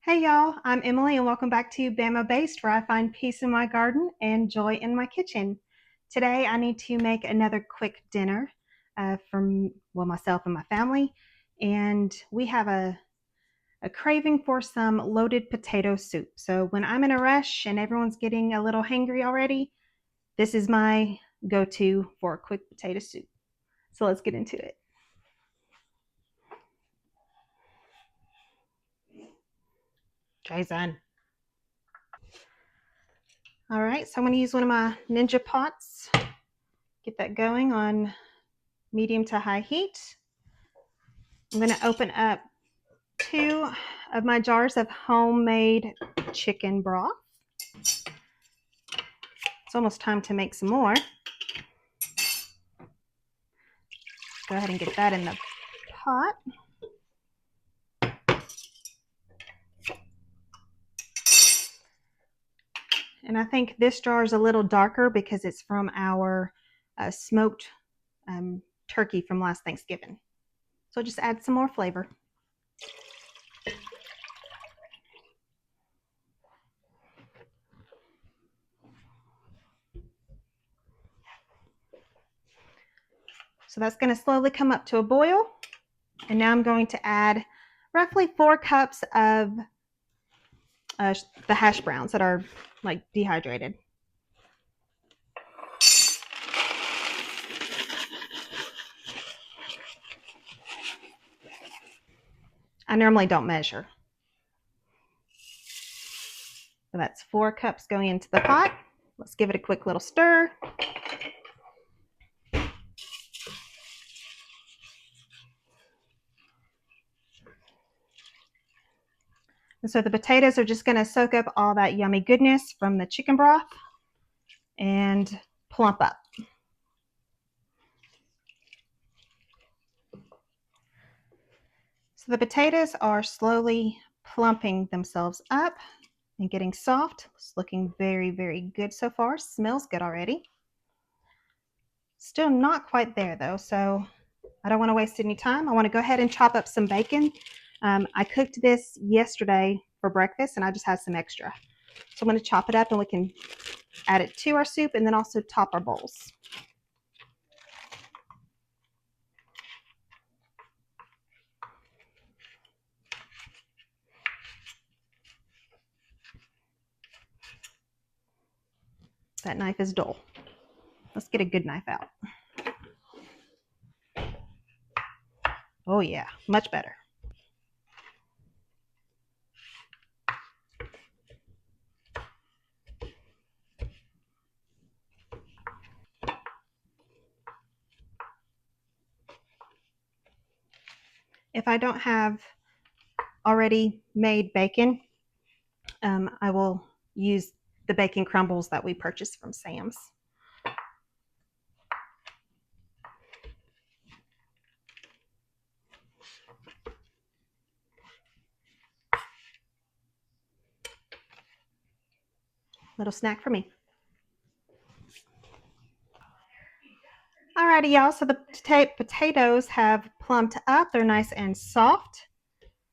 Hey y'all, I'm Emily and welcome back to Bama Based, where I find peace in my garden and joy in my kitchen. Today I need to make another quick dinner for myself and my family, and we have a craving for some loaded potato soup. So when I'm in a rush and everyone's getting a little hangry already, this is my go-to for a quick potato soup. So let's get into it. Jason. All right, so I'm going to use one of my Ninja pots. Get that going on medium to high heat. I'm going to open up two of my jars of homemade chicken broth. It's almost time to make some more. Go ahead and get that in the pot. And I think this jar is a little darker because it's from our smoked turkey from last Thanksgiving. So just add some more flavor. So that's going to slowly come up to a boil. And now I'm going to add roughly 4 cups of the hash browns that are like dehydrated. I normally don't measure. So that's 4 cups going into the pot. Let's give it a quick little stir. And so the potatoes are just going to soak up all that yummy goodness from the chicken broth and plump up. So the potatoes are slowly plumping themselves up and getting soft. It's looking very, very good so far. Smells good already. Still not quite there though, so I don't want to waste any time. I want to go ahead and chop up some bacon. I cooked this yesterday for breakfast and I just had some extra. So I'm going to chop it up and we can add it to our soup and then also top our bowls. That knife is dull. Let's get a good knife out. Oh yeah, much better. If I don't have already made bacon, I will use the bacon crumbles that we purchased from Sam's. Little snack for me. Alrighty, y'all. So the potatoes have plumped up. They're nice and soft.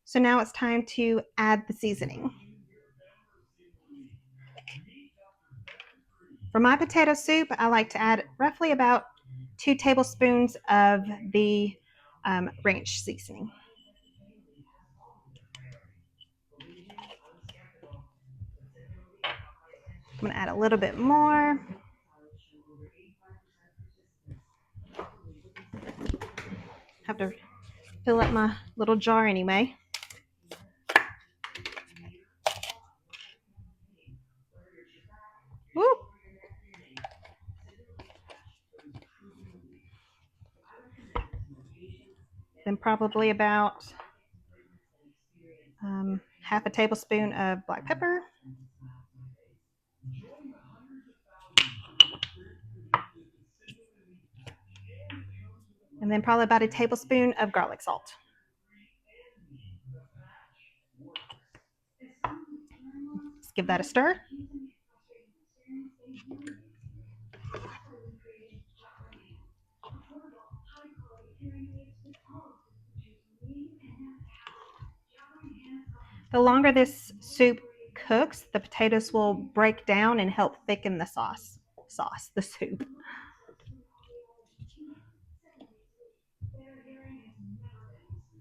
So now it's time to add the seasoning. For my potato soup, I like to add roughly about 2 tablespoons of the ranch seasoning. I'm going to add a little bit more. Have to fill up my little jar anyway. Woo. Then probably about half a tablespoon of black pepper. And then probably about a tablespoon of garlic salt. Let's give that a stir. The longer this soup cooks, the potatoes will break down and help thicken the the soup.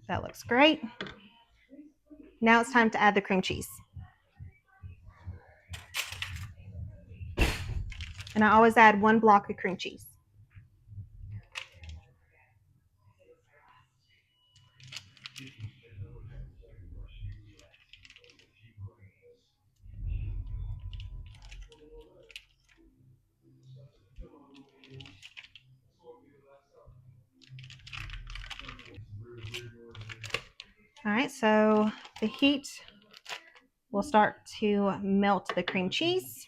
That looks great. Now it's time to add the cream cheese. And I always add 1 block of cream cheese. All right, so the heat will start to melt the cream cheese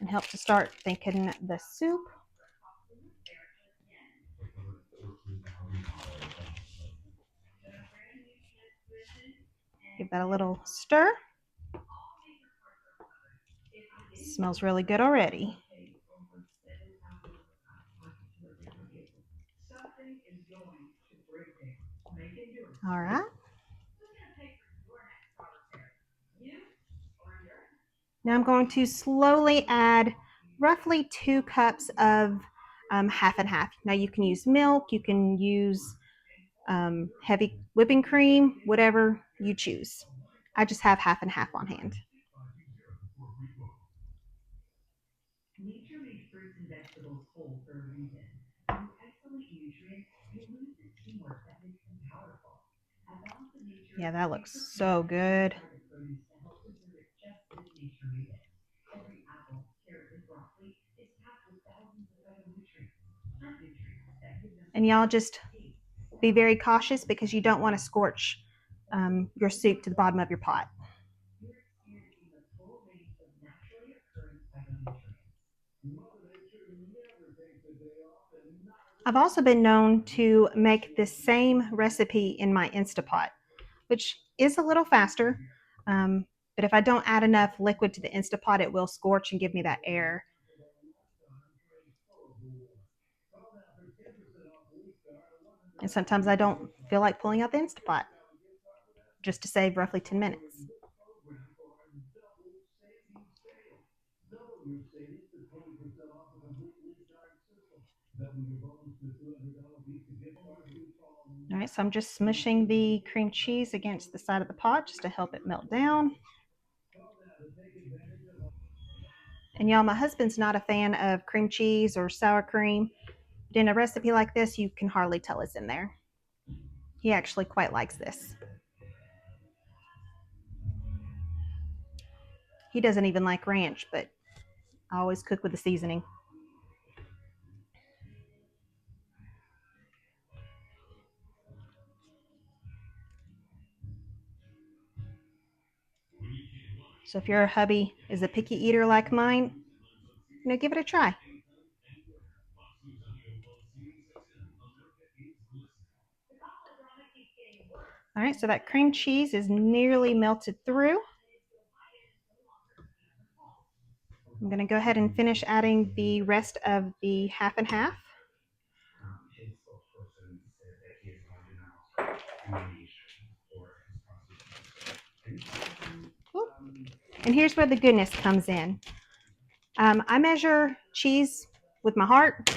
and help to start thickening the soup. Give that a little stir. Smells really good already. All right. Now I'm going to slowly add roughly 2 cups of half and half. Now you can use milk, you can use heavy whipping cream, whatever you choose. I just have half and half on hand. Yeah, that looks so good. And y'all just be very cautious because you don't want to scorch your soup to the bottom of your pot. I've also been known to make the same recipe in my Instapot, which is a little faster. Um, but if I don't add enough liquid to the Instapot, it will scorch and give me that air. And sometimes I don't feel like pulling out the Instapot just to save roughly 10 minutes. All right, so I'm just smushing the cream cheese against the side of the pot just to help it melt down. And y'all, my husband's not a fan of cream cheese or sour cream. But in a recipe like this, you can hardly tell it's in there. He actually quite likes this. He doesn't even like ranch, but I always cook with the seasoning. So if your hubby is a picky eater like mine, give it a try. All right, so that cream cheese is nearly melted through. I'm going to go ahead and finish adding the rest of the half and half. Oop. And here's where the goodness comes in. I measure cheese with my heart.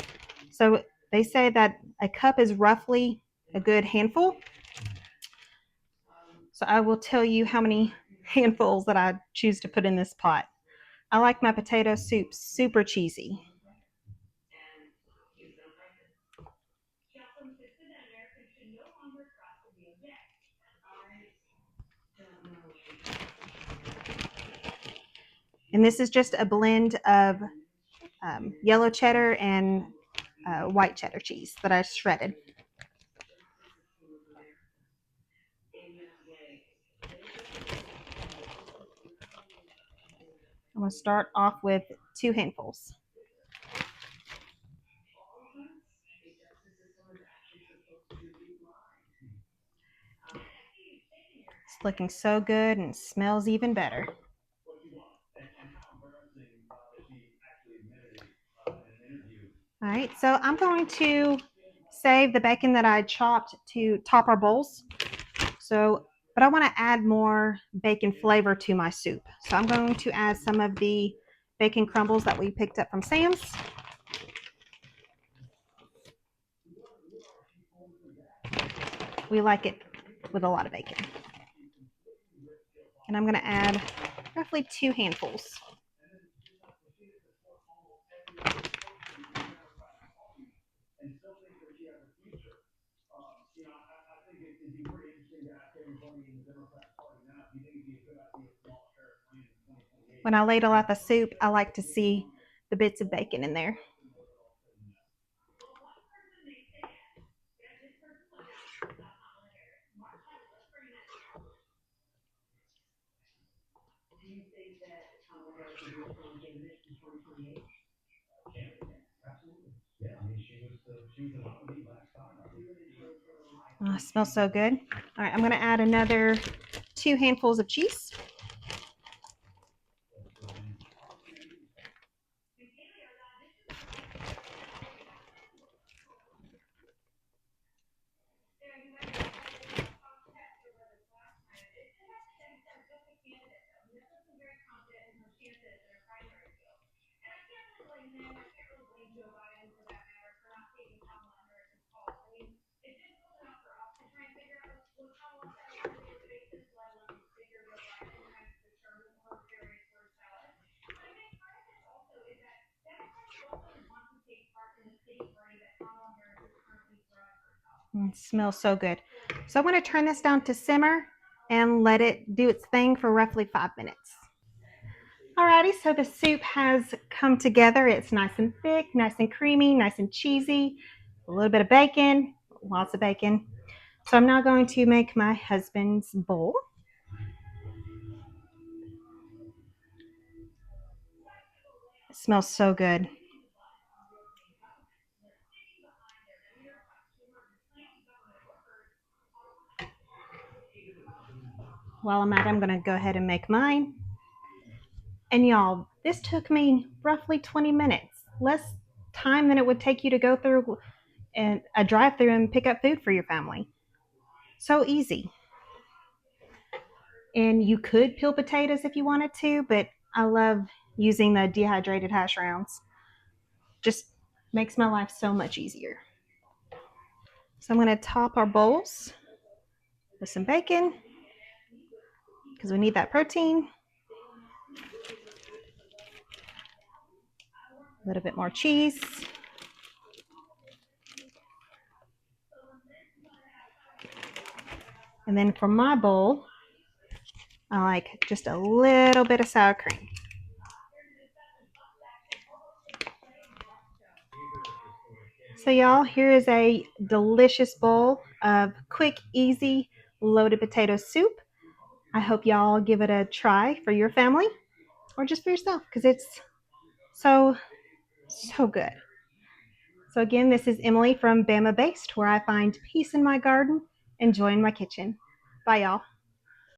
So they say that a cup is roughly a good handful. So I will tell you how many handfuls that I choose to put in this pot. I like my potato soup super cheesy. And this is just a blend of yellow cheddar and white cheddar cheese that I shredded. I'm going to start off with 2 handfuls. It's looking so good and smells even better. All right, so I'm going to save the bacon that I chopped to top our bowls. But I want to add more bacon flavor to my soup. So I'm going to add some of the bacon crumbles that we picked up from Sam's. We like it with a lot of bacon. And I'm going to add roughly 2 handfuls. When I ladle out the soup, I like to see the bits of bacon in there. Oh, it smells so good. All right, I'm going to add another 2 handfuls of cheese. It smells so good. So I'm going to turn this down to simmer and let it do its thing for roughly 5 minutes. Alrighty, so the soup has come together. It's nice and thick, nice and creamy, nice and cheesy, a little bit of bacon, lots of bacon. So I'm now going to make my husband's bowl. It smells so good. While I'm at it, I'm going to go ahead and make mine. And y'all, this took me roughly 20 minutes, less time than it would take you to go through and a drive-through and pick up food for your family. So easy. And you could peel potatoes if you wanted to, but I love using the dehydrated hash browns. Just makes my life so much easier. So I'm going to top our bowls with some bacon because we need that protein. A little bit more cheese. And then for my bowl, I like just a little bit of sour cream. So y'all, here is a delicious bowl of quick, easy, loaded potato soup. I hope y'all give it a try for your family or just for yourself because it's so, so good. So again, this is Emily from Bama Based, where I find peace in my garden and joy in my kitchen. Bye, y'all.